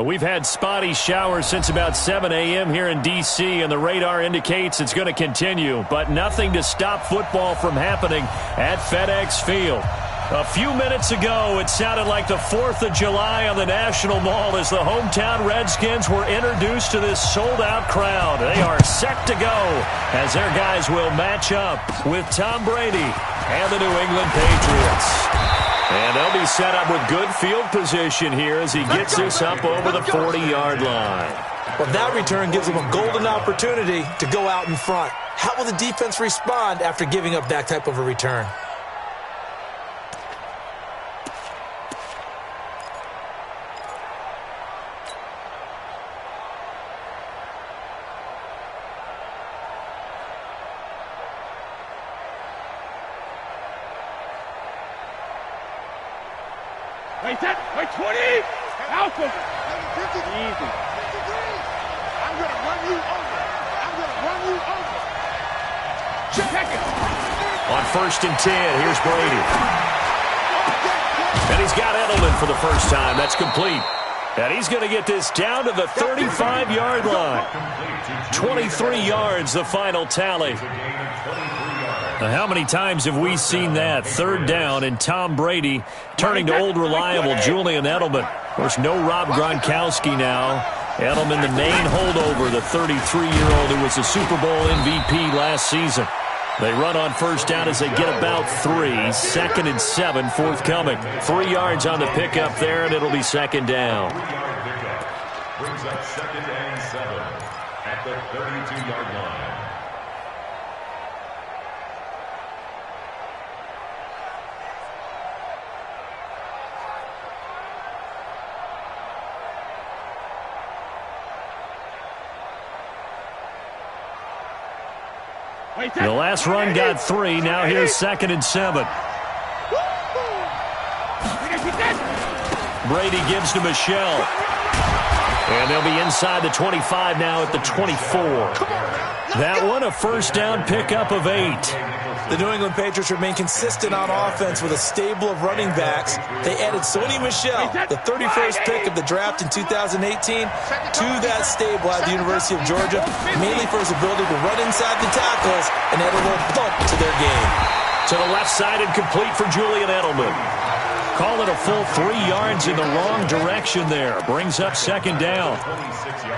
We've had spotty showers since about 7 a.m. here in D.C., and the radar indicates it's going to continue, but nothing to stop football from happening at FedEx Field. A few minutes ago, it sounded like the 4th of July on the National Mall as the hometown Redskins were introduced to this sold-out crowd. They are set to go as their guys will match up with Tom Brady and the New England Patriots. And they'll be set up with good field position here as he gets this up over the 40-yard line. Well, that return gives him a golden opportunity to go out in front. How will the defense respond after giving up that type of a return? Wait, 20! Alpha! Easy. I'm going to run you over. Check it. On 1st and 10, here's Brady. And he's got Edelman for the first time. That's complete. And he's going to get this down to the 35-yard line. 23 yards, the final tally. Now, how many times have we seen that? 3rd down and Tom Brady turning to old reliable Julian Edelman. Of course, no Rob Gronkowski now. Edelman, the main holdover, the 33-year-old who was the Super Bowl MVP last season. They run on 1st down as they get about 3. 2nd and 7 forthcoming. 3 yards on the pickup there, and it'll be 2nd down. Brings up 2nd and 7 at the 32-yard line. The last run got 3. Now here's 2nd and 7. Brady gives to Michelle. And they'll be inside the 25 now at the 24. That one a 1st down pickup of 8. The New England Patriots remain consistent on offense with a stable of running backs. They added Sony Michel, the 31st pick of the draft in 2018, to that stable at the University of Georgia, mainly for his ability to run inside the tackles and add a little thump to their game. To the left side and complete for Julian Edelman. Call it a full 3 yards in the wrong direction there. Brings up 2nd down.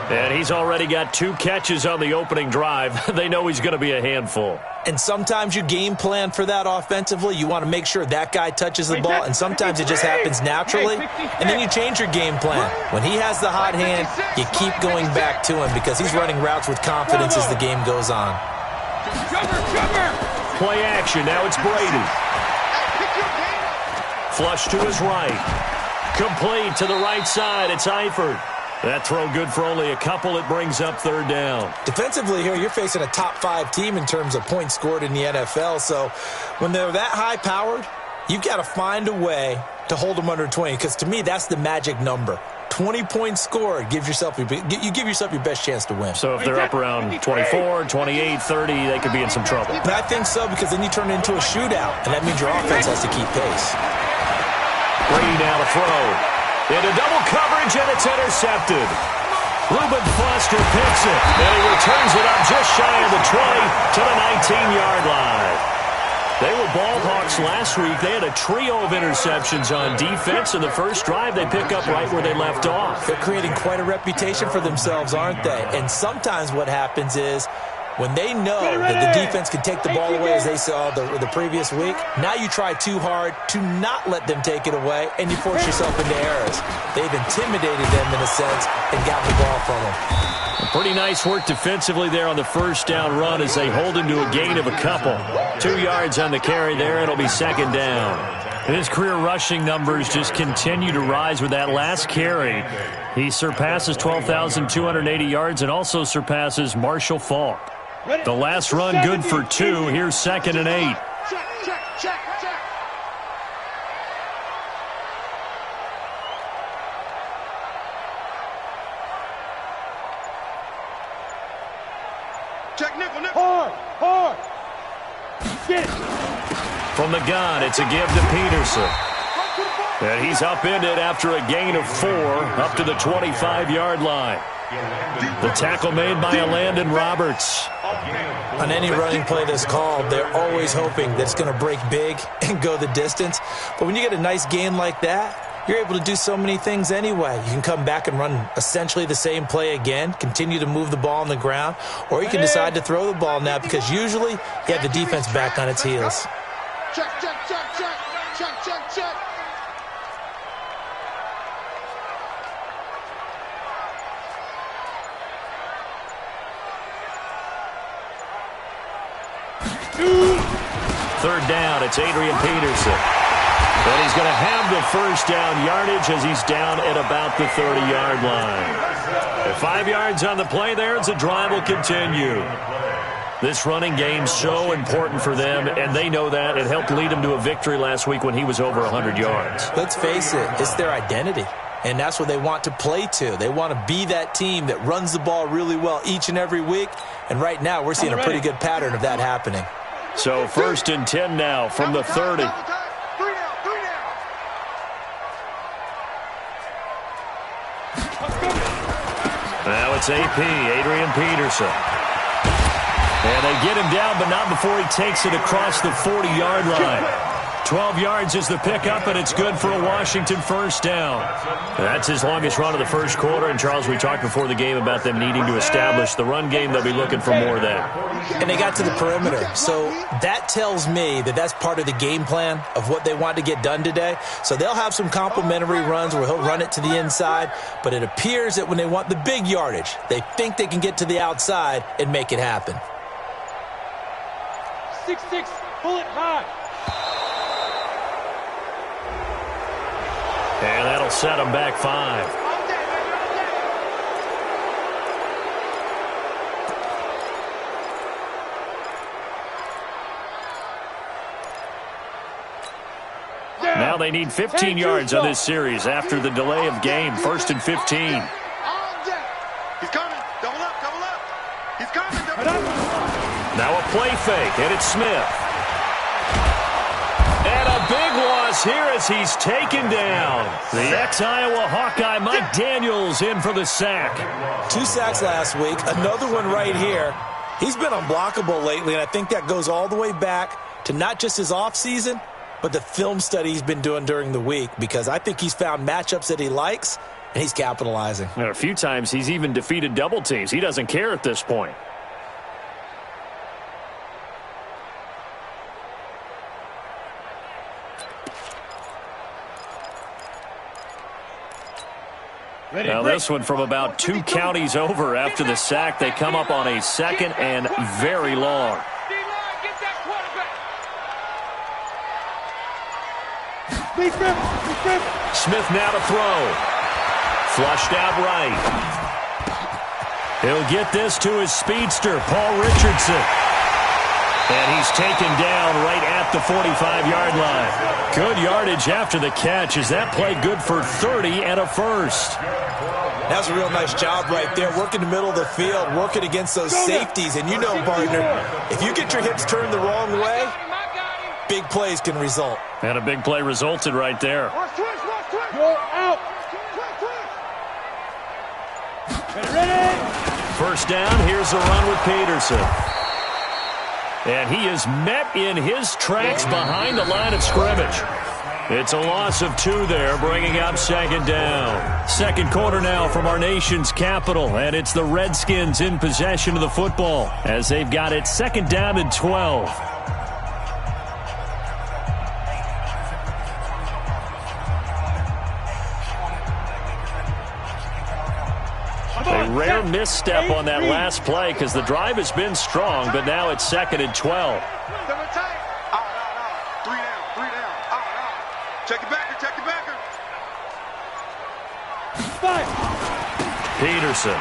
And he's already got 2 catches on the opening drive. They know he's going to be a handful. And sometimes you game plan for that offensively. You want to make sure that guy touches the ball, and sometimes it just happens naturally. And then you change your game plan. When he has the hot hand, you keep going back to him because he's running routes with confidence as the game goes on. Play action. Now it's Brady. Flush to his right. Complete to the right side. It's Eifert. That throw good for only a couple. It brings up 3rd down. Defensively here, you're facing a top 5 team in terms of points scored in the NFL. So when they're that high-powered, you've got to find a way to hold them under 20. Because to me, that's the magic number. 20 points scored. You give yourself your best chance to win. So if they're up around 24, 28, 30, they could be in some trouble. And I think so, because then you turn it into a shootout, and that means your offense has to keep pace. Brady now to throw. Into double coverage, and it's intercepted. Reuben Foster picks it, and he returns it up just shy of the 20 to the 19-yard line. They were ball hawks last week. They had a trio of interceptions on defense. In the first drive, they pick up right where they left off. They're creating quite a reputation for themselves, aren't they? And sometimes what happens is when they know that the defense can take the ball away, as they saw the previous week, now you try too hard to not let them take it away, and you force yourself into errors. They've intimidated them in a sense and got the ball from them. Pretty nice work defensively there on the 1st down run as they hold him to a gain of a couple. 2 yards on the carry there. It'll be 2nd down. And his career rushing numbers just continue to rise with that last carry. He surpasses 12,280 yards and also surpasses Marshall Faulk. The last run good for 2. Here's 2nd and 8. Check nickel. Hard. Get it. From the gun, it's a give to Peterson. And he's upended after a gain of 4 up to the 25-yard line. The tackle made by Landon Roberts. On any running play that's called, they're always hoping that it's going to break big and go the distance. But when you get a nice gain like that, you're able to do so many things anyway. You can come back and run essentially the same play again, continue to move the ball on the ground, or you can decide to throw the ball now because usually you have the defense back on its heels. Check, check, check, check. Check, check, check. Third down, it's Adrian Peterson. And he's going to have the first down yardage as he's down at about the 30-yard line. 5 yards on the play there as the drive will continue. This running game's so important for them, and they know that. It helped lead them to a victory last week when he was over 100 yards. Let's face it, it's their identity. And that's what they want to play to. They want to be that team that runs the ball really well each and every week. And right now, we're seeing a pretty good pattern of that happening. So 1st and 10 now from the 30. Now it's AP, Adrian Peterson. And they get him down, but not before he takes it across the 40-yard line. 12 yards is the pickup, and it's good for a Washington first down. That's his longest run of the first quarter. And, Charles, we talked before the game about them needing to establish the run game. They'll be looking for more of that. And they got to the perimeter. So that tells me that that's part of the game plan of what they want to get done today. So they'll have some complementary runs where he'll run it to the inside. But it appears that when they want the big yardage, they think they can get to the outside and make it happen. 6-6, pull it high. And that'll set them back 5. Now they need 15 yards on this series after the delay of game. 1st and 15. He's coming. Double up, double up. He's coming, double up. Now a play fake, and it's Smith. And a big loss here as he's taken down. The ex-Iowa Hawkeye, Mike Daniels, in for the sack. 2 sacks last week, another one right here. He's been unblockable lately, and I think that goes all the way back to not just his offseason, but the film study he's been doing during the week, because I think he's found matchups that he likes, and he's capitalizing. And a few times he's even defeated double teams. He doesn't care at this point. Now this one from about 2 counties over after the sack. They come up on a 2nd and very long. Smith now to throw. Flushed out right. He'll get this to his speedster, Paul Richardson. And he's taken down right at the 45-yard line. Good yardage after the catch. Is that play good for 30 and a first? That's a real nice job right there. Working the middle of the field, working against those safeties. And you know, partner, if you get your hips turned the wrong way, big plays can result. And a big play resulted right there. Go out. Ready. First down, here's a run with Peterson. And he is met in his tracks behind the line of scrimmage. It's a loss of 2 there, bringing up 2nd down. 2nd quarter now from our nation's capital, and it's the Redskins in possession of the football as they've got it 2nd down and 12. A rare misstep on that last play because the drive has been strong, but now it's 2nd and 12. 3 down. Check it backer, check it backer. 5. Peterson.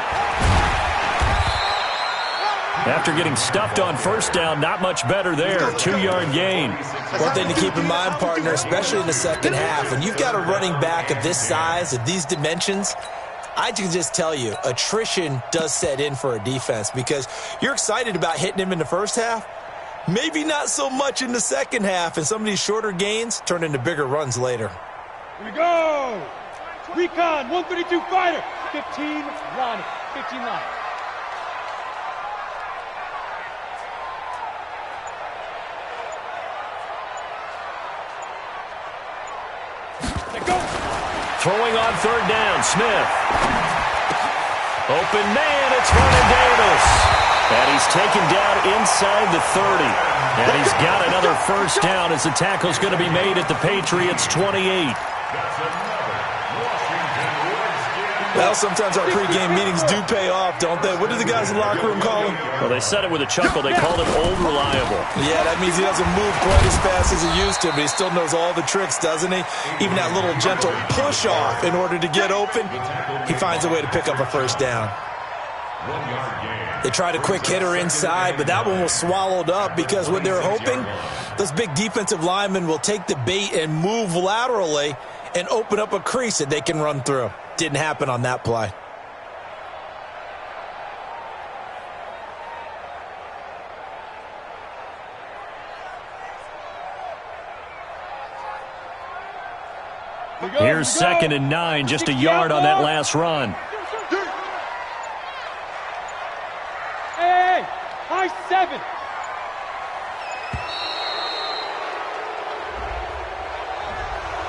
After getting stuffed on first down, not much better there. 2-yard gain. One thing to keep in mind, partner, especially in the second half, when you've got a running back of this size, of these dimensions, I can just tell you, attrition does set in for a defense because you're excited about hitting him in the first half. Maybe not so much in the second half, and some of these shorter gains turn into bigger runs later. Here we go. Recon, 132 fighter. 15 line. 15 line. Throwing on third down, Smith. Open man, it's Vernon Davis. And he's taken down inside the 30. And he's got another first down as the tackle's going to be made at the Patriots' 28. Well, sometimes our pregame meetings do pay off, don't they? What do the guys in the locker room call him? Well, they said it with a chuckle. They called him Old Reliable. Yeah, that means he doesn't move quite as fast as he used to, but he still knows all the tricks, doesn't he? Even that little gentle push-off in order to get open, he finds a way to pick up a first down. They tried a quick hitter inside, but that one was swallowed up because what they're hoping, those big defensive linemen will take the bait and move laterally and open up a crease that they can run through. Didn't happen on that play. Here's 2nd and 9, just a yard on that last run. Hey, high 7.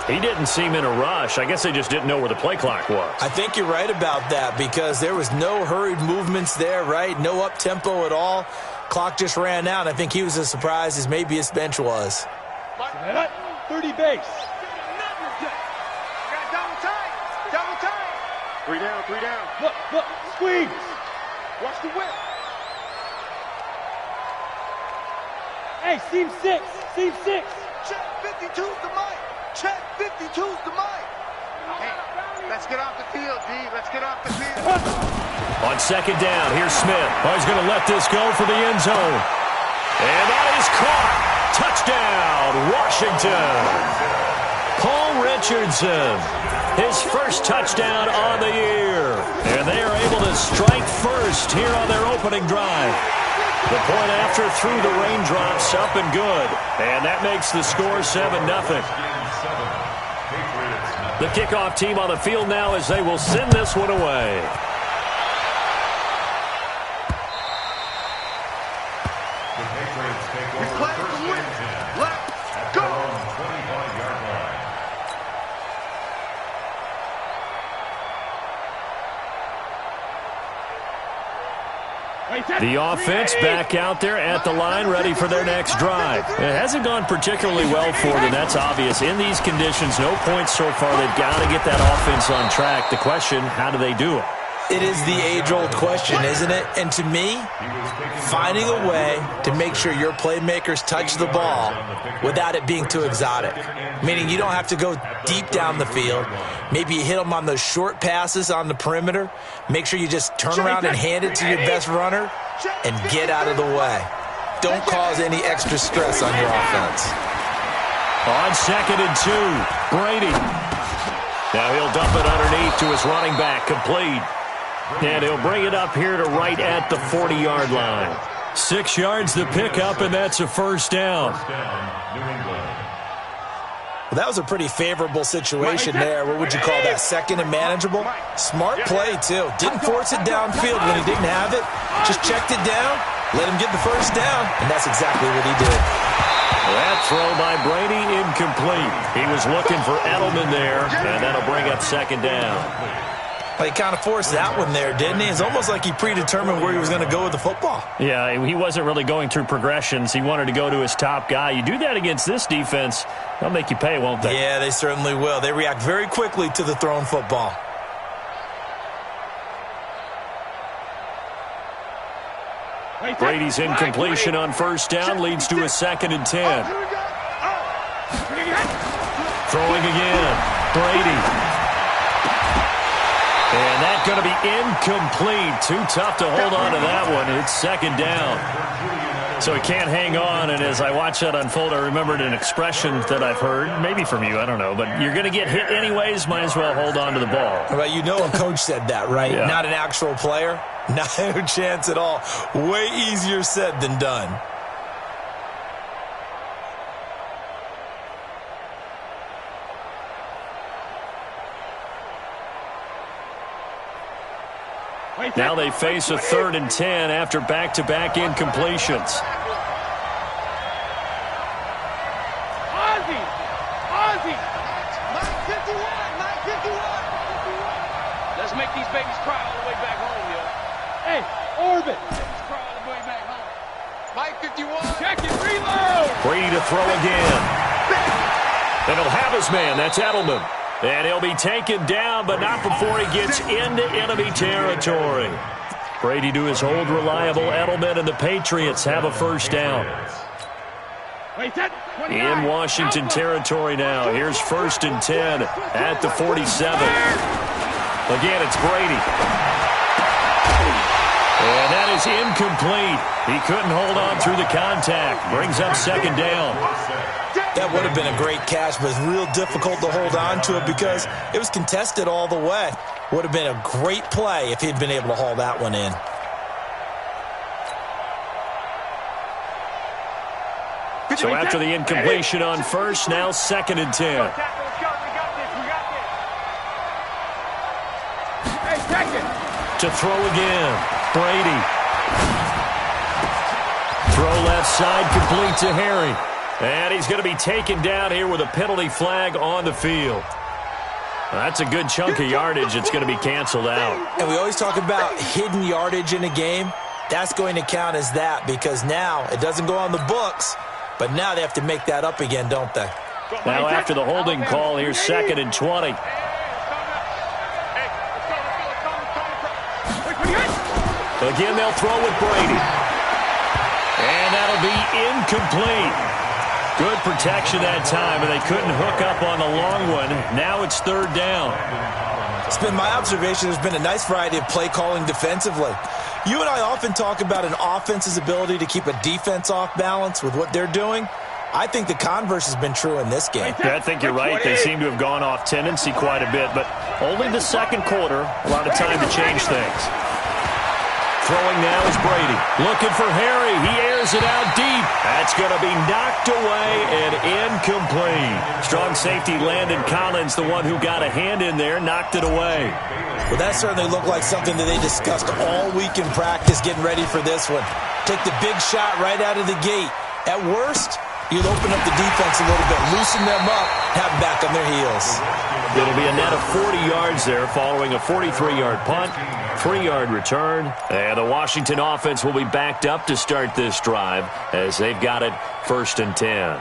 He didn't seem in a rush. I guess they just didn't know where the play clock was. I think you're right about that because there was no hurried movements there, right? No up-tempo at all. Clock just ran out. I think he was as surprised as maybe his bench was. 30 base. Double time. 3 down. Look, squeeze. Watch the whip. Hey, seam 6. Check 52's the mic. Check 52's the mic. Hey, let's get off the field, D. Let's get off the field. On 2nd down, here's Smith. Oh, he's going to let this go for the end zone. And that is caught. Touchdown, Washington. Paul Richardson, his first touchdown on the year. And they are able to strike first here on their opening drive. The point after through the raindrops, up and good. And that makes the score 7-0. The kickoff team on the field now as they will send this one away. He's playing to win. Let's go. The offense back out there at the line, ready for their next drive. It hasn't gone particularly well for them, that's obvious. In these conditions, no points so far. They've got to get that offense on track. The question, how do they do it? It is the age-old question, isn't it? And to me, finding a way to make sure your playmakers touch the ball without it being too exotic. Meaning you don't have to go deep down the field. Maybe you hit them on those short passes on the perimeter. Make sure you just turn around and hand it to your best runner and get out of the way. Don't cause any extra stress on your offense. On 2nd and 2, Brady. Now he'll dump it underneath to his running back, complete. And he'll bring it up here to right at the 40-yard line. 6 yards the pickup, and that's a first down. Well, that was a pretty favorable situation there. What would you call that, 2nd and manageable? Smart play, too. Didn't force it downfield when he didn't have it. Just checked it down, let him get the first down, and that's exactly what he did. That throw by Brady incomplete. He was looking for Edelman there, and that'll bring up 2nd down. Well, he kind of forced that one there, didn't he? It's almost like he predetermined where he was going to go with the football. Yeah, he wasn't really going through progressions. He wanted to go to his top guy. You do that against this defense, they'll make you pay, won't they? Yeah, they certainly will. They react very quickly to the thrown football. Brady's incompletion on first down leads to a 2nd and 10. Throwing again, Brady. And that's going to be incomplete. Too tough to hold on to that one. It's 2nd down. So he can't hang on, and as I watch that unfold, I remembered an expression that I've heard, maybe from you, I don't know, but you're going to get hit anyways, might as well hold on to the ball. Well, you know a coach said that, right? Yeah. Not an actual player. Not a chance at all. Way easier said than done. Now they face a 3rd and 10 after back-to-back incompletions. Ozzy! 951! Let's make these babies cry all the way back home, yo. Hey, Orbit! Babies cry all the way back home. Mike 51. Check it, reload! Brady to throw again. And he'll have his man. That's Edelman. And he'll be taken down, but not before he gets into enemy territory. Brady to his old reliable Edelman, and the Patriots have a first down. In Washington territory now. Here's 1st and 10 at the 47. Again, it's Brady. And that is incomplete. He couldn't hold on through the contact. Brings up 2nd down. That would have been a great catch, but it's real difficult to hold on to it because it was contested all the way. Would have been a great play if he'd been able to haul that one in. So after the incompletion on 1st, now 2nd and 10. To throw again, Brady. Throw left side, complete to Harry. And he's going to be taken down here with a penalty flag on the field. That's a good chunk of yardage. It's going to be canceled out. And we always talk about hidden yardage in a game. That's going to count as that because now it doesn't go on the books, but now they have to make that up again, don't they? Now after the holding call, here's 2nd and 20. Again, they'll throw with Brady. And that'll be incomplete. Good protection that time, and they couldn't hook up on the long one. Now it's 3rd down. It's been my observation there's been a nice variety of play calling defensively. You and I often talk about an offense's ability to keep a defense off balance with what they're doing. I think the converse has been true in this game. Yeah, I think you're right. They seem to have gone off tendency quite a bit, but only the 2nd quarter, a lot of time to change things. Throwing now is Brady. Looking for Harry. He airs it out deep. That's going to be knocked away and incomplete. Strong safety Landon Collins, the one who got a hand in there, knocked it away. Well, that certainly looked like something that they discussed all week in practice getting ready for this one. Take the big shot right out of the gate. At worst, you'll open up the defense a little bit, loosen them up, have them back on their heels. It'll be a net of 40 yards there following a 43-yard punt, 3-yard return, and the Washington offense will be backed up to start this drive as they've got it 1st and 10.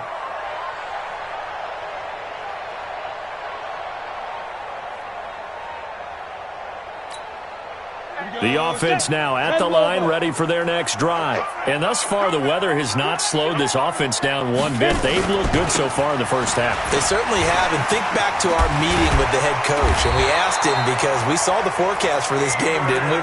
The offense now at the line, ready for their next drive. And thus far, the weather has not slowed this offense down one bit. They've looked good so far in the first half. They certainly have. And think back to our meeting with the head coach. And we asked him because we saw the forecast for this game, didn't we?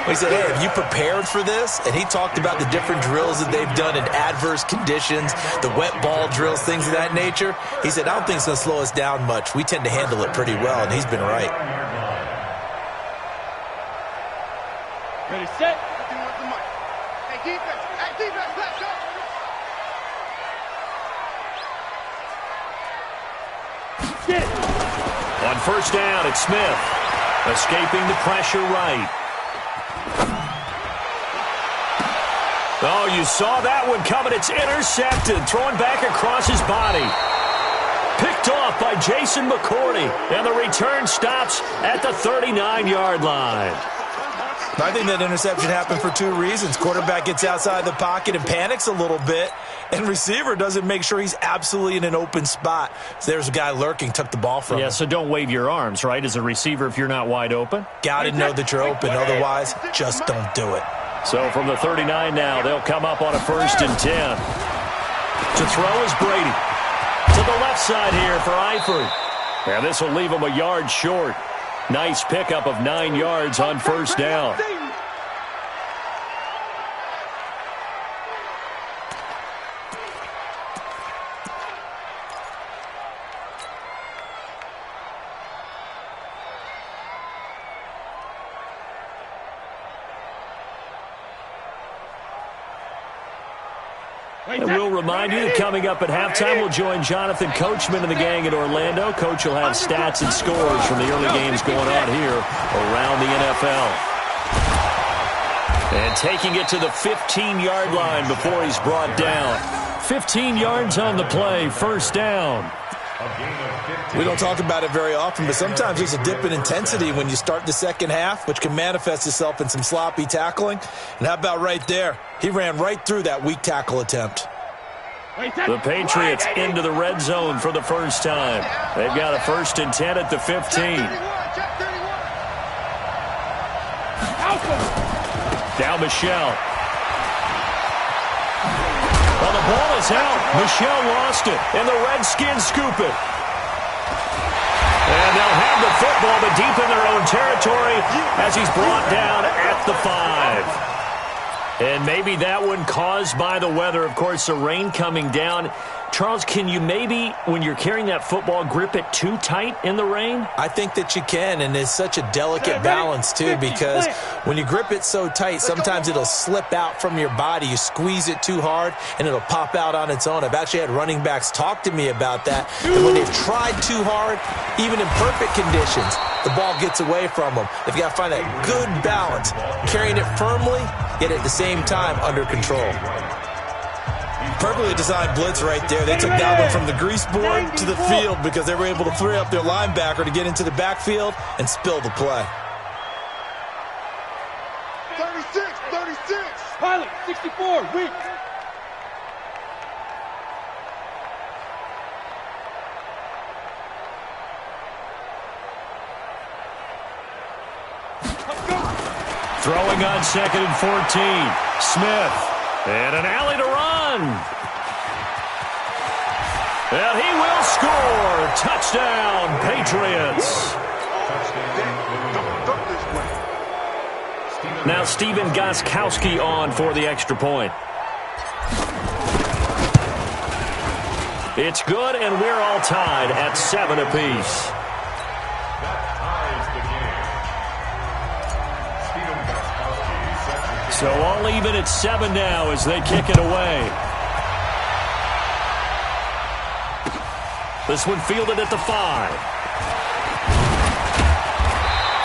We said, hey, have you prepared for this? And he talked about the different drills that they've done in adverse conditions, the wet ball drills, things of that nature. He said, I don't think it's going to slow us down much. We tend to handle it pretty well, and he's been right. Ready, set. Hey, defense, let's go. Get it. On 1st down, it's Smith. Escaping the pressure right. Oh, you saw that one coming. It's intercepted. Thrown back across his body. Picked off by Jason McCourty. And the return stops at the 39-yard line. I think that interception happened for 2 reasons. Quarterback gets outside the pocket and panics a little bit, and receiver doesn't make sure he's absolutely in an open spot. So there's a guy lurking, took the ball from him. Yeah, so don't wave your arms, right, as a receiver if you're not wide open. Got to know that you're open. Otherwise, just don't do it. So from the 39 now, they'll come up on a 1st and 10. To throw is Brady. To the left side here for Eifert. And this will leave him a yard short. Nice pickup of 9 yards on 1st down. And we'll remind you that coming up at halftime, we'll join Jonathan Coachman and the gang in Orlando. Coach will have stats and scores from the early games going on here around the NFL. And taking it to the 15-yard line before he's brought down. 15 yards on the play, first down. We don't talk about it very often, but sometimes there's a dip in intensity when you start the second half, which can manifest itself in some sloppy tackling. And how about right there? He ran right through that weak tackle attempt. The Patriots into the red zone for the first time. They've got a 1st and 10 at the 15. Down Michelle. Well, the ball is out. Michelle lost it, and the Redskins scoop it. And they'll have the football, but deep in their own territory as he's brought down at the 5. And maybe that one caused by the weather. Of course, the rain coming down. Charles, can you maybe, when you're carrying that football, grip it too tight in the rain? I think that you can, and it's such a delicate balance, too, because when you grip it so tight, sometimes it'll slip out from your body. You squeeze it too hard, and it'll pop out on its own. I've actually had running backs talk to me about that. And when they've tried too hard, even in perfect conditions, the ball gets away from them. They've got to find that good balance, carrying it firmly, yet at the same time under control. Perfectly designed blitz right there. They took that one from the grease board to the field because they were able to free up their linebacker to get into the backfield and spill the play. 36. Pilot, 64, weak. Throwing on 2nd and 14. Smith. And an alley to run. And he will score. Touchdown, Patriots. Now Steven Gostkowski on for the extra point. It's good, and we're all tied at 7 apiece. So all even at 7 now as they kick it away. This one fielded at the 5.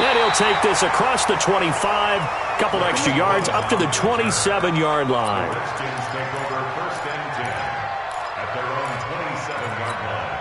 And he'll take this across the 25. Couple extra yards up to the 27-yard line. Redskins take over 1st and 10 at their own 27-yard line.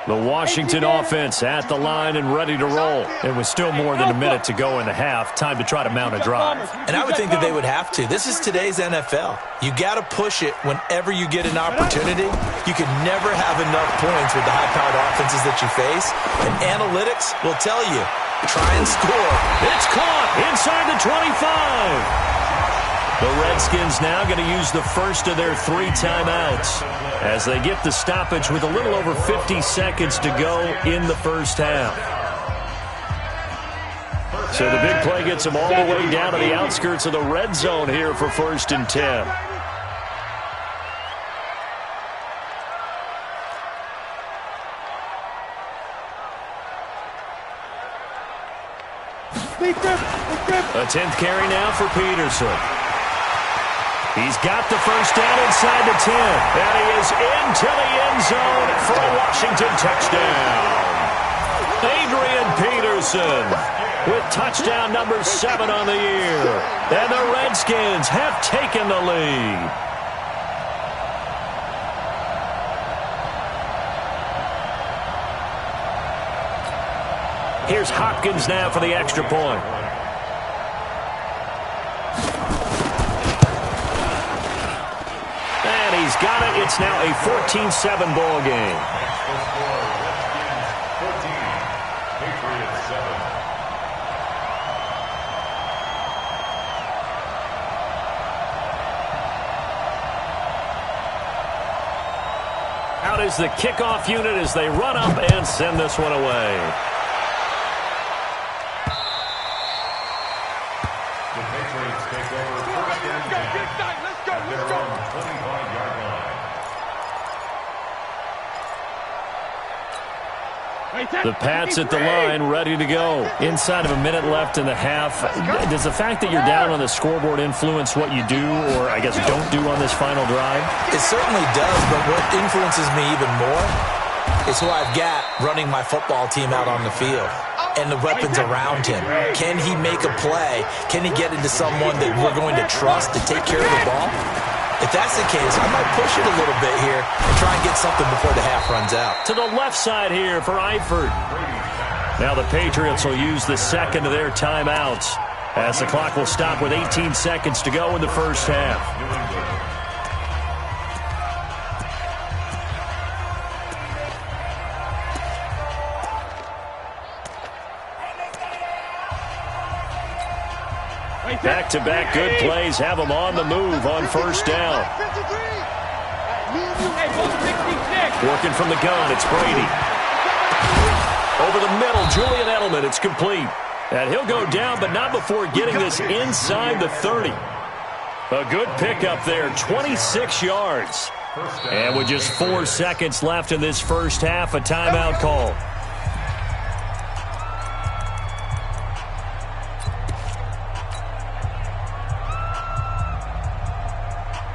The Washington offense at the line and ready to roll. And with still more than a minute to go in the half, time to try to mount a drive. And I would think that they would have to. This is today's NFL. You got to push it whenever you get an opportunity. You can never have enough points with the high-powered offenses that you face. And analytics will tell you, try and score. It's caught inside the 25. The Redskins now going to use the first of their 3 timeouts as they get the stoppage with a little over 50 seconds to go in the first half. So the big play gets them all the way down to the outskirts of the red zone here for 1st and 10. A 10th carry now for Peterson. He's got the first down inside the 10. And he is into the end zone for a Washington touchdown. Adrian Peterson with touchdown number 7 on the year. And the Redskins have taken the lead. Here's Hopkins now for the extra point. And he's got it. It's now a 14-7 ball game. Redskins 14, Patriots 7. Out is the kickoff unit as they run up and send this one away. The Patriots take over 1st and 10 at their own 25-yard line. The Pats at the line, ready to go. Inside of a minute left in the half. Does the fact that you're down on the scoreboard influence what you do, or I guess don't do on this final drive? It certainly does, but what influences me even more is who I've got running my football team out on the field and the weapons around him. Can he make a play? Can he get into someone that we're going to trust to take care of the ball? If that's the case, I might push it a little bit here and try and get something before the half runs out. To the left side here for Eifert. Now the Patriots will use the second of their timeouts as the clock will stop with 18 seconds to go in the first half. Back-to-back good plays have them on the move on first down. Working from the gun, it's Brady. Over the middle, Julian Edelman, it's complete. And he'll go down, but not before getting this inside the 30. A good pickup there, 26 yards. And with just 4 seconds left in this first half, a timeout call.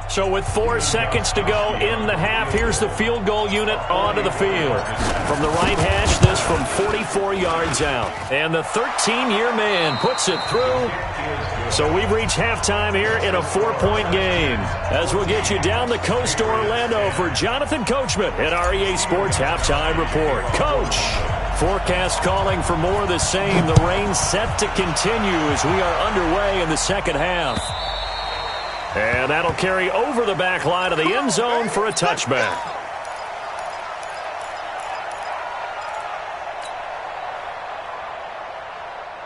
So with 4 seconds to go in the half, here's the field goal unit onto the field. From the right hash, this from 44 yards out. And the 13-year man puts it through. So we've reached halftime here in a 4-point game. As we'll get you down the coast to Orlando for Jonathan Coachman at REA Sports Halftime Report. Coach, forecast calling for more of the same. The rain set to continue as we are underway in the second half. And that'll carry over the back line of the end zone for a touchback.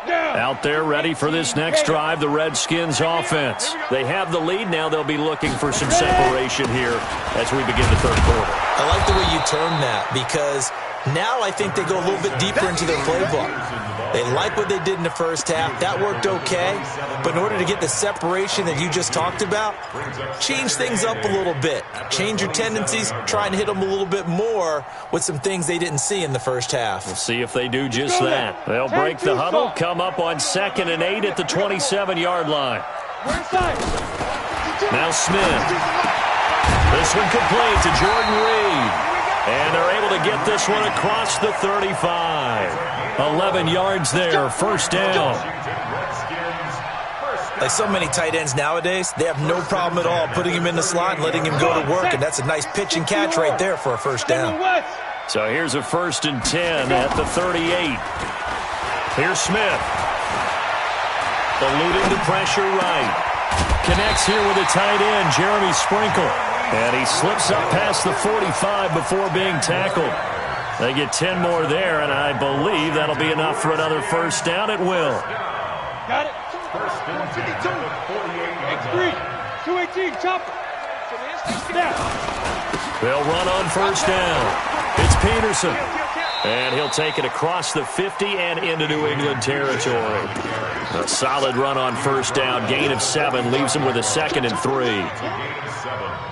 Out there ready for this next drive, the Redskins offense. They have the lead. Now they'll be looking for some separation here as we begin the third quarter. I like the way you term that because now I think they go a little bit deeper into their playbook. They like what they did in the first half. That worked okay. But in order to get the separation that you just talked about, change things up a little bit. Change your tendencies. Try and hit them a little bit more with some things they didn't see in the first half. We'll see if they do just that. They'll break the huddle, come up on 2nd and 8 at the 27-yard line. Now Smith. This one complete to Jordan Reed. And they're able to get this one across the 35. 11 yards there, first down. Like so many tight ends nowadays, they have no problem at all putting him in the slot and letting him go to work, and that's a nice pitch and catch right there for a first down. So here's a 1st and 10 at the 38. Here's Smith. Eluding the pressure right. Connects here with a tight end, Jeremy Sprinkle. And he slips up past the 45 before being tackled. They get 10 more there, and I believe that'll be enough for another first down. It will. Got it. 152. X3. 218. Chopper. They'll run on first down. It's Peterson. And he'll take it across the 50 and into New England territory. A solid run on first down. Gain of 7 leaves him with a 2nd and 3.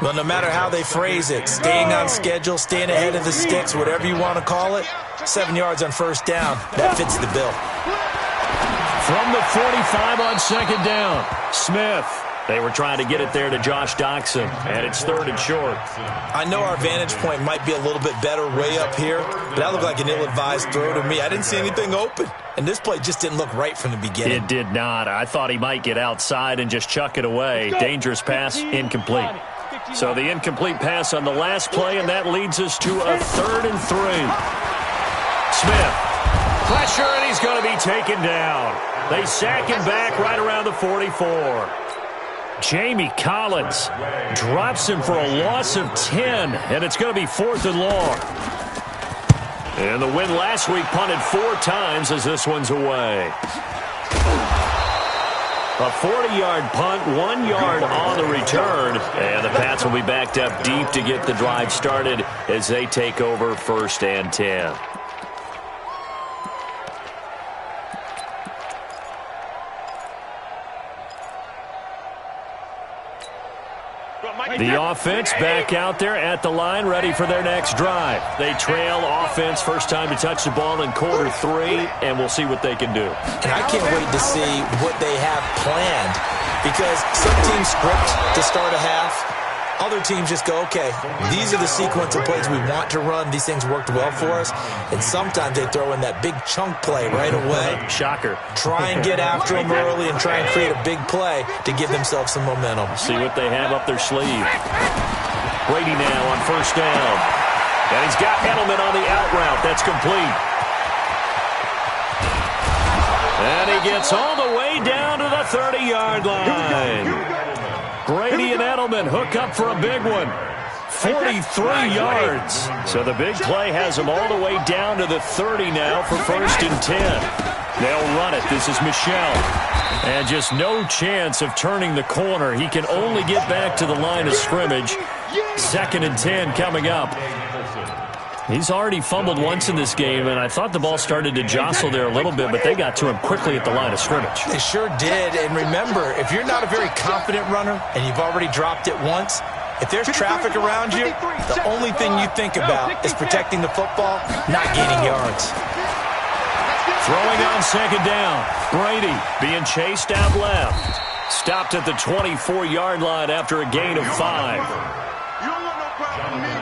Well, no matter how they phrase it, staying on schedule, staying ahead of the sticks, whatever you want to call it, 7 yards on first down, that fits the bill. From the 45 on 2nd down, Smith. They were trying to get it there to Josh Doxson, and it's 3rd and short. I know our vantage point might be a little bit better way up here, but that looked like an ill-advised throw to me. I didn't see anything open, and this play just didn't look right from the beginning. It did not. I thought he might get outside and just chuck it away. Dangerous pass, incomplete. So the incomplete pass on the last play, and that leads us to a 3rd and 3. Smith, pressure, and he's going to be taken down. They sack him back right around the 44. Jamie Collins drops him for a loss of 10, and it's going to be 4th and long. And the win last week punted 4 times as this one's away. A 40-yard punt, 1 yard on the return, and the Pats will be backed up deep to get the drive started as they take over 1st and 10. The offense back out there at the line, ready for their next drive. They trail offense, first time to touch the ball in quarter 3, and we'll see what they can do. And I can't wait to see what they have planned, because some teams script to start a half. Other teams just go, okay, these are the sequence of plays we want to run. These things worked well for us. And sometimes they throw in that big chunk play right away. Shocker. Try and get after them early and try and create a big play to give themselves some momentum. See what they have up their sleeve. Brady now on first down. And he's got Edelman on the out route. That's complete. And he gets all the way down to the 30-yard line. Brady and Edelman hook up for a big one. 43 yards. So the big play has them all the way down to the 30 now for first and 10. They'll run it. This is Michel. And just no chance of turning the corner. He can only get back to the line of scrimmage. Second and 10 coming up. He's already fumbled once in this game, and I thought the ball started to jostle there a little bit, but they got to him quickly at the line of scrimmage. They sure did. And remember, if you're not a very confident runner and you've already dropped it once, if there's traffic around you, the only thing you think about is protecting the football, not gaining yards. Throwing on second down. Brady being chased out left. Stopped at the 24-yard line after a gain of 5. You don't want no problem with me.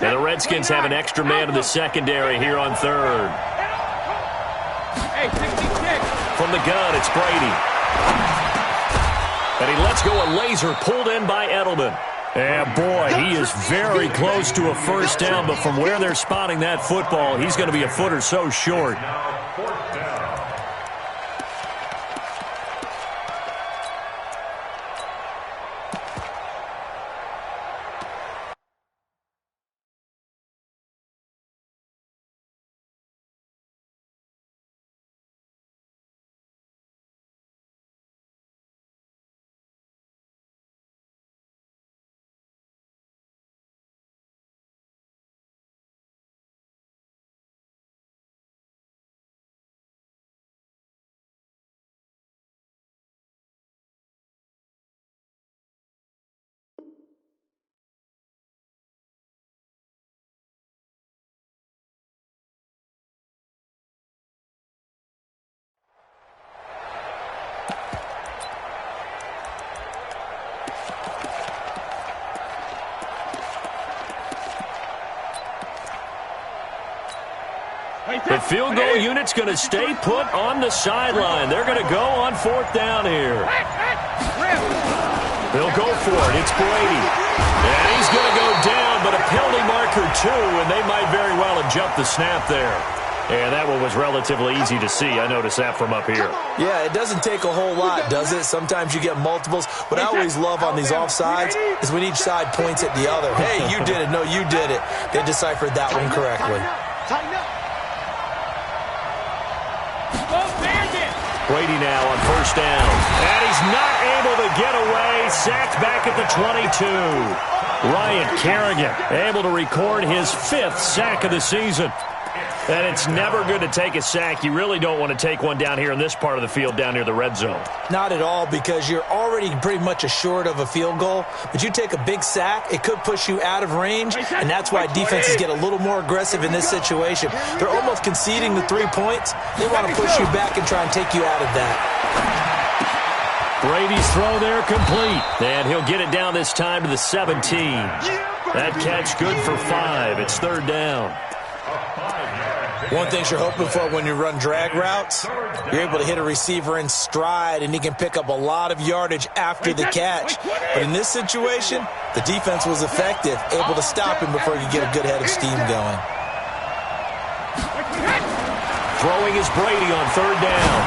And the Redskins have an extra man in the secondary here on third. From the gun, it's Brady. And he lets go a laser pulled in by Edelman. And boy, he is very close to a first down, but from where they're spotting that football, he's going to be a foot or so short. The field goal unit's going to stay put on the sideline. They're going to go on fourth down here. They'll go for it. It's Brady. And he's going to go down, but a penalty marker too, and they might very well have jumped the snap there. And that one was relatively easy to see. I noticed that from up here. Yeah, it doesn't take a whole lot, does it? Sometimes you get multiples. What I always love on these offsides is when each side points at the other. Hey, you did it. No, you did it. They deciphered that one correctly. Brady now on first down. And he's not able to get away. Sacked back at the 22. Ryan Kerrigan able to record his 5th sack of the season. And it's never good to take a sack. You really don't want to take one down here in this part of the field down near the red zone. Not at all, because you're already pretty much assured of a field goal. But you take a big sack, it could push you out of range, and that's why defenses get a little more aggressive in this situation. They're almost conceding the 3 points. They want to push you back and try and take you out of that. Brady's throw there complete. And he'll get it down this time to the 17. That catch good for 5. It's third down. One thing you're hoping for when you run drag routes, you're able to hit a receiver in stride, and he can pick up a lot of yardage after the catch. But in this situation, the defense was effective, able to stop him before he could get a good head of steam going. Throwing is Brady on third down.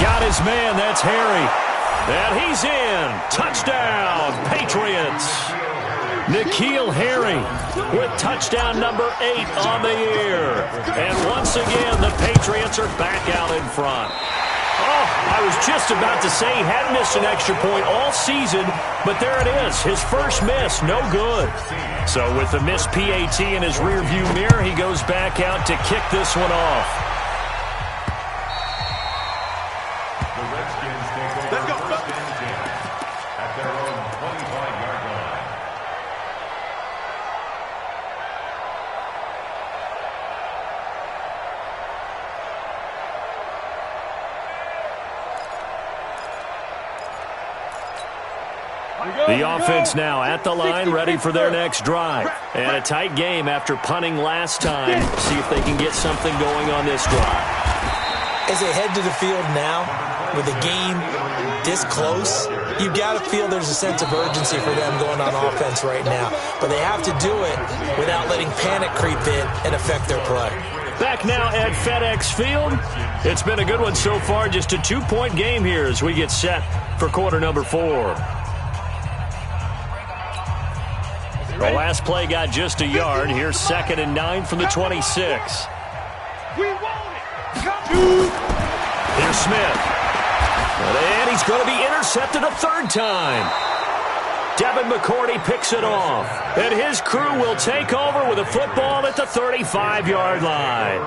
Got his man, that's Harry. And he's in. Touchdown, Patriots. N'Keal Harry with touchdown number 8 on the year. And once again, the Patriots are back out in front. Oh, I was just about to say he hadn't missed an extra point all season, but there it is. His first miss, no good. So with the missed PAT in his rearview mirror, he goes back out to kick this one off. The Redskins take over first and 10 at their own 25-yard line. The offense now at the line, ready for their next drive. And a tight game after punting last time. See if they can get something going on this drive. As they head to the field now, with the game this close, you've got to feel there's a sense of urgency for them going on offense right now. But they have to do it without letting panic creep in and affect their play. Back now at FedEx Field. It's been a good one so far. Just a 2-point game here as we get set for quarter number 4. The last play got just a yard. Here's 2nd and 9 from the 26. We want it. Here's Smith. And he's going to be intercepted a third time. Devin McCourty picks it off. And his crew will take over with a football at the 35-yard line.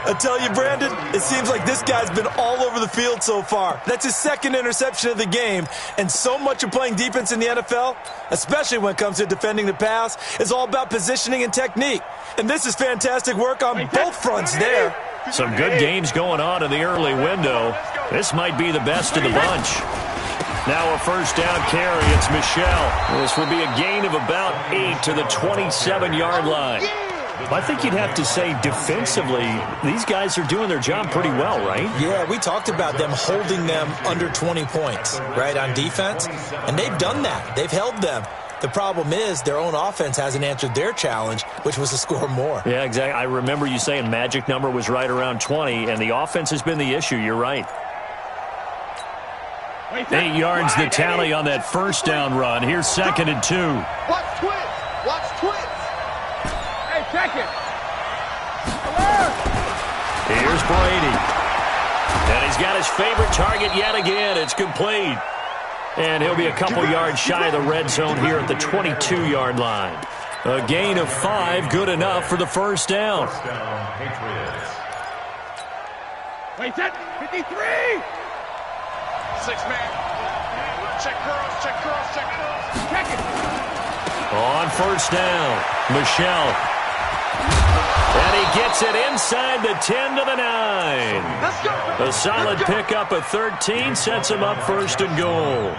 I tell you, Brandon, it seems like this guy's been all over the field so far. That's his 2nd interception of the game. And so much of playing defense in the NFL, especially when it comes to defending the pass, is all about positioning and technique. And this is fantastic work on both fronts there. Some good games going on in the early window. This might be the best of the bunch. Now a first down carry. It's Michel. This will be a gain of about 8 to the 27-yard line. I think you'd have to say defensively, these guys are doing their job pretty well, right? Yeah, we talked about them holding them under 20 points, right, on defense. And they've done that. They've held them. The problem is their own offense hasn't answered their challenge, which was to score more. Yeah, exactly. I remember you saying magic number was right around 20, and the offense has been the issue. You're right. 8 yards the tally on that first down run. Here's 2nd and 2. Watch twins. Watch twins. Hey, check it. Here's Brady. And he's got his favorite target yet again. It's complete. And he'll be a couple yards shy of the red zone here at the 22-yard line. A gain of 5, good enough for the first down. First down, Patriots. Wait, that 53. 6-man. Check curls, check curls, check curls. Check it. On first down, Michel. And he gets it inside the 10 to the 9. Let's go. A solid pickup of 13 sets him up 1st and goal.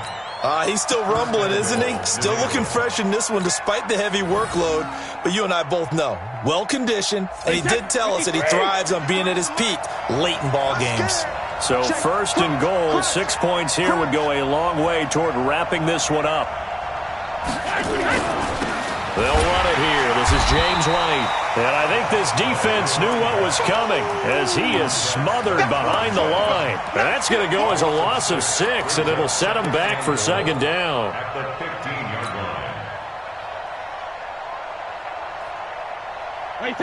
He's still rumbling, isn't he? Still looking fresh in this one despite the heavy workload. But you and I both know, well-conditioned, and he did tell us that he thrives on being at his peak late in ball games. So 1st and goal, 6 points here would go a long way toward wrapping this one up. They'll run it here. This is James White. And I think this defense knew what was coming as he is smothered behind the line. And that's going to go as a loss of 6, and it'll set him back for 2nd down. At the 15-yard line.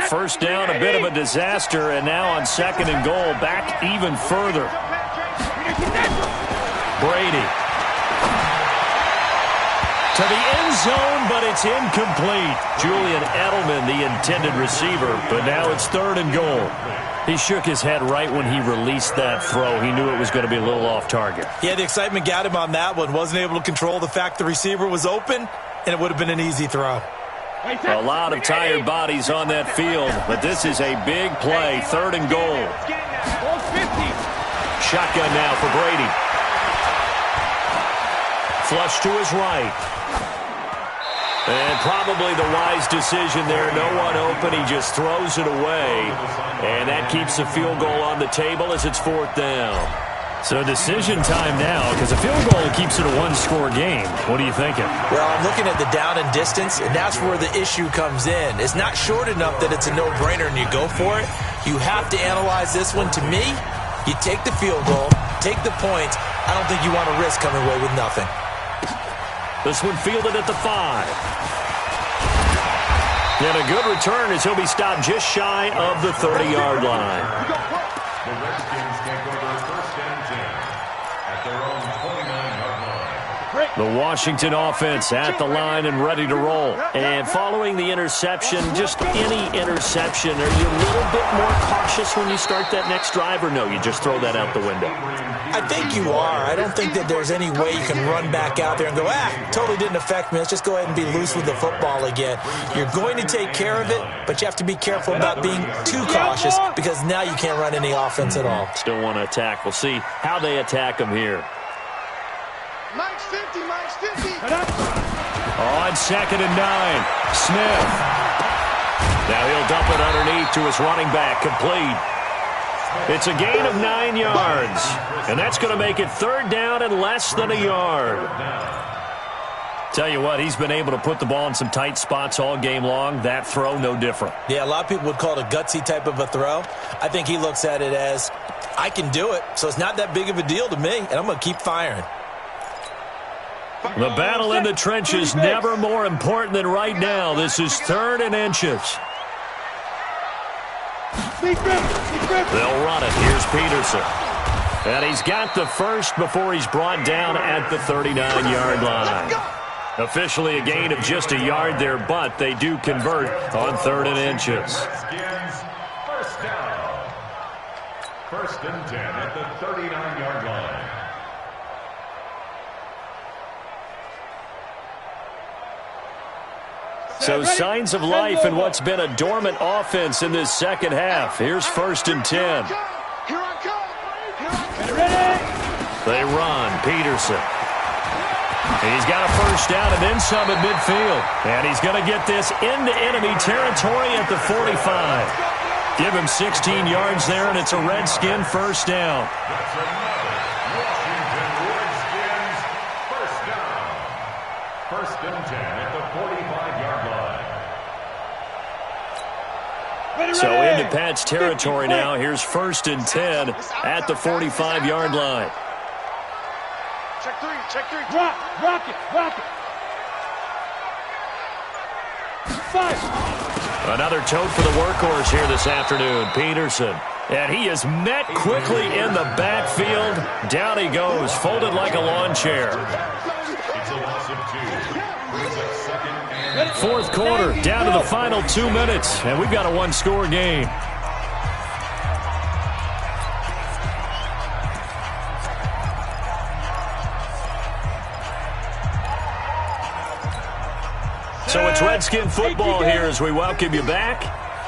First down, a bit of a disaster, and now on 2nd and goal, back even further. Brady. To the end zone, but it's incomplete. Julian Edelman, the intended receiver, but now it's 3rd and goal. He shook his head right when he released that throw. He knew it was going to be a little off target. Yeah, the excitement got him on that one. Wasn't able to control the fact the receiver was open, and it would have been an easy throw. A lot of tired bodies on that field, but this is a big play. 3rd and goal. Shotgun now for Brady. Flush to his right. And probably the wise decision there. No one open. He just throws it away. And that keeps the field goal on the table as it's 4th down. So decision time now, because a field goal keeps it a one-score game. What are you thinking? Well, I'm looking at the down and distance, and that's where the issue comes in. It's not short enough that it's a no-brainer and you go for it. You have to analyze this one. To me, you take the field goal, take the points. I don't think you want to risk coming away with nothing. This one fielded at the 5. And a good return as he'll be stopped just shy of the 30-yard line. The Redskins take over first and 10 at their own 29-yard line. The Washington offense at the line and ready to roll. And following the interception, just any interception, are you a little bit more cautious when you start that next drive, or no, you just throw that out the window? I think you are. I don't think that there's any way you can run back out there and go, totally didn't affect me. Let's just go ahead and be loose with the football again. You're going to take care of it, but you have to be careful about being too cautious because now you can't run any offense at all. Still want to attack. We'll see how they attack him here. Mike's 50, Mike's 50. On 2nd and 9, Smith. Now he'll dump it underneath to his running back, complete. It's a gain of 9 yards, and that's going to make it 3rd down and less than a yard. Tell you what, he's been able to put the ball in some tight spots all game long. That throw, no different. Yeah, a lot of people would call it a gutsy type of a throw. I think he looks at it as, I can do it, so it's not that big of a deal to me, and I'm going to keep firing. The battle in the trenches never more important than right now. This is 3rd and inches. They'll run it. Here's Peterson. And he's got the first before he's brought down at the 39-yard line. Officially a gain of just a yard there, but they do convert on 3rd and inches. First down. 1st and 10 at the 39-yard line. So signs of life in what's been a dormant offense in this second half. Here's 1st and 10. Here I come. They run. Peterson. He's got a first down and then some at midfield. And he's going to get this into enemy territory at the 45. Give him 16 yards there, and it's a Redskin first down. That's another Washington Redskins first down. 1st and 10 at the 45-yard line. So into Pat's territory now. Here's 1st and 10 at the 45-yard line. Check 3, check 3. Rock it. 5. Another tote for the workhorse here this afternoon, Peterson. And he is met quickly in the backfield. Down he goes, folded like a lawn chair. It's a loss of 2. Brings up 2nd and 4th quarter, down to the final 2 minutes, and we've got a one-score game. So it's Redskin football here as we welcome you back.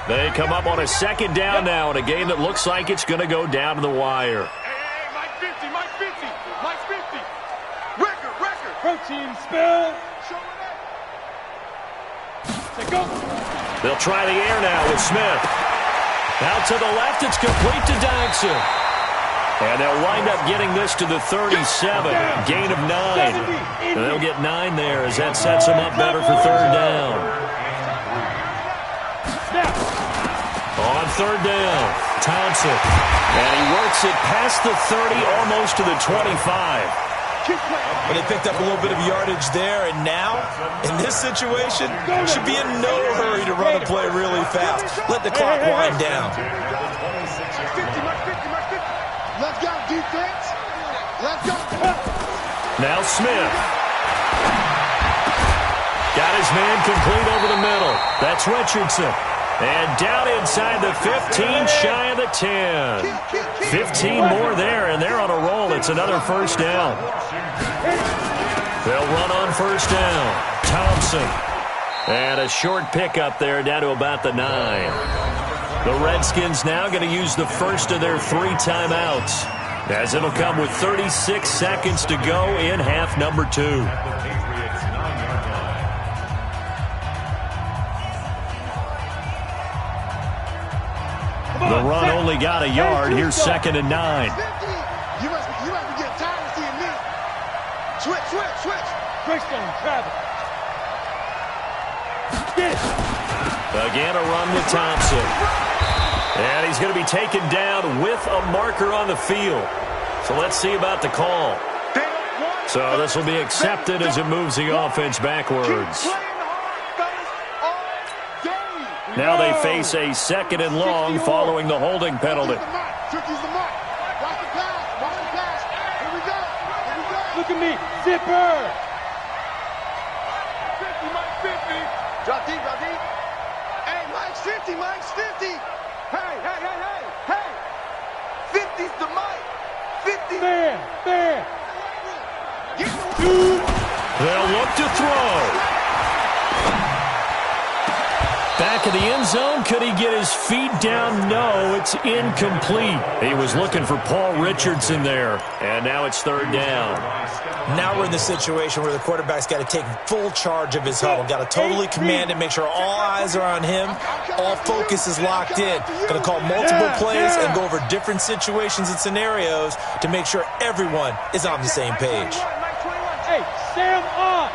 They come up on a 2nd down now in a game that looks like it's going to go down to the wire. Hey, Mike 50, Mike 50, Mike 50. Record. Protein spill. Show it up. Take go. They'll try the air now with Smith. Out to the left, it's complete to Dodson. And they'll wind up getting this to the 37, gain of 9. And they'll get 9 there as that sets them up better for 3rd down. On 3rd down, Thompson. And he works it past the 30, almost to the 25. But they picked up a little bit of yardage there, and now, in this situation, should be in no hurry to run a play really fast. Let the clock wind down. Let's go, defense. Let's go. Now Smith. Got his man complete over the middle. That's Richardson. And down inside the 15, shy of the 10. 15 more there, and they're on a roll. It's another first down. They'll run on first down. Thompson. And a short pickup there down to about the 9. The Redskins now going to use the first of their 3 timeouts, as it'll come with 36 seconds to go in half number 2. The run only got a yard. Here's 2nd and 9. You must be getting tired of seeing me. Switch. Greystone, travel. Again, a run with Thompson. And he's going to be taken down with a marker on the field. So let's see about the call. So this will be accepted as it moves the offense backwards. Now they face a 2nd and long following the holding penalty. Look at me, zipper. 50, Mike 50. Drop deep, drop deep. Hey, Mike's 50, Mike's 50. Hey, hey, hey, hey, hey. 50's the Mike. 50. There. They'll look to throw. Back in the end zone. Could he get his feet down? No, it's incomplete. He was looking for Paul Richardson there. And now it's 3rd down. Now we're in the situation where the quarterback's got to take full charge of his huddle. Got to totally command it, make sure all eyes are on him. All focus is locked in. Going to call multiple plays and go over different situations and scenarios to make sure everyone is on the same page. Hey, Sam on.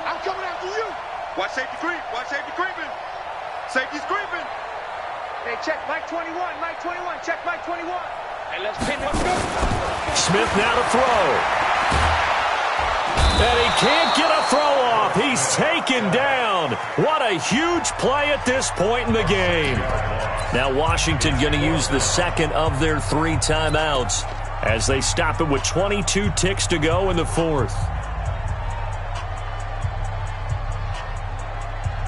I'm coming after you. Watch safety creep. Watch safety creeping. Safety's creeping. Hey, check Mike 21. Mike 21. Check Mike 21. Hey, let's pin him. Smith now to throw. And he can't get a throw off. He's taken down. What a huge play at this point in the game. Now Washington going to use the 2nd of their 3 timeouts as they stop it with 22 ticks to go in the 4th.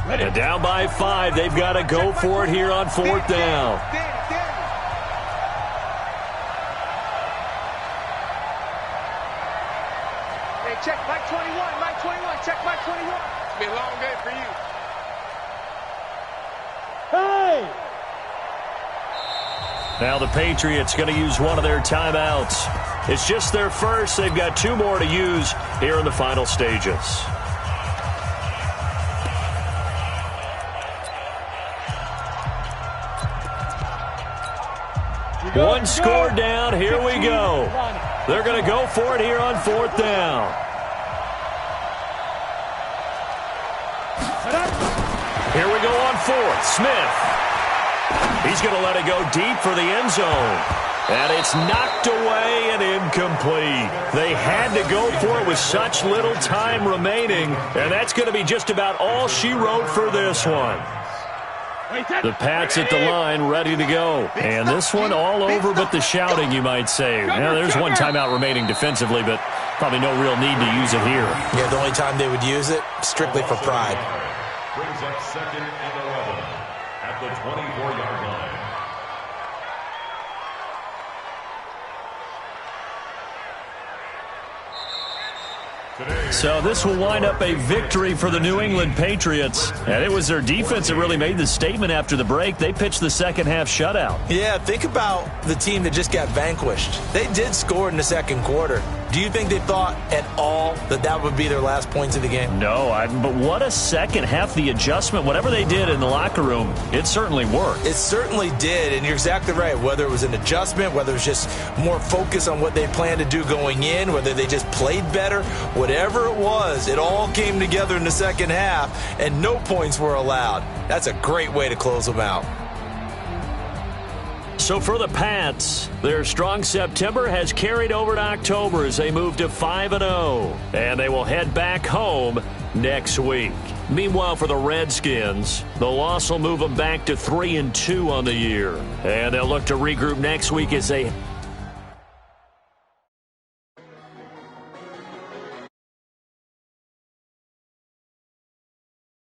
And down by 5. They've got to go for it here on 4th down. Hey, check Mike 21. Mike 21. Check Mike 21. It's been a long day for you. Hey. Now the Patriots going to use one of their timeouts. It's just their first. They've got 2 more to use here in the final stages. One score down. Here we go. They're going to go for it here on 4th down. Here we go on 4th. Smith. He's going to let it go deep for the end zone. And it's knocked away and incomplete. They had to go for it with such little time remaining. And that's going to be just about all she wrote for this one. The Pats at the line, ready to go. And this one all over but the shouting, you might say. Now, there's one timeout remaining defensively, but probably no real need to use it here. Yeah, the only time they would use it, strictly for pride. Brings up 2nd and 11 at the 24-yard line. So this will wind up a victory for the New England Patriots. And it was their defense that really made the statement after the break. They pitched the second-half shutout. Yeah, think about the team that just got vanquished. They did score in the 2nd quarter. Do you think they thought at all that that would be their last points of the game? No, but what a second half. The adjustment, whatever they did in the locker room, it certainly worked. It certainly did, and you're exactly right. Whether it was an adjustment, whether it was just more focus on what they planned to do going in, whether they just played better, whatever it was, it all came together in the 2nd half, and no points were allowed. That's a great way to close them out. So for the Pats, their strong September has carried over to October as they move to 5-0. And they will head back home next week. Meanwhile, for the Redskins, the loss will move them back to 3-2 on the year. And they'll look to regroup next week as they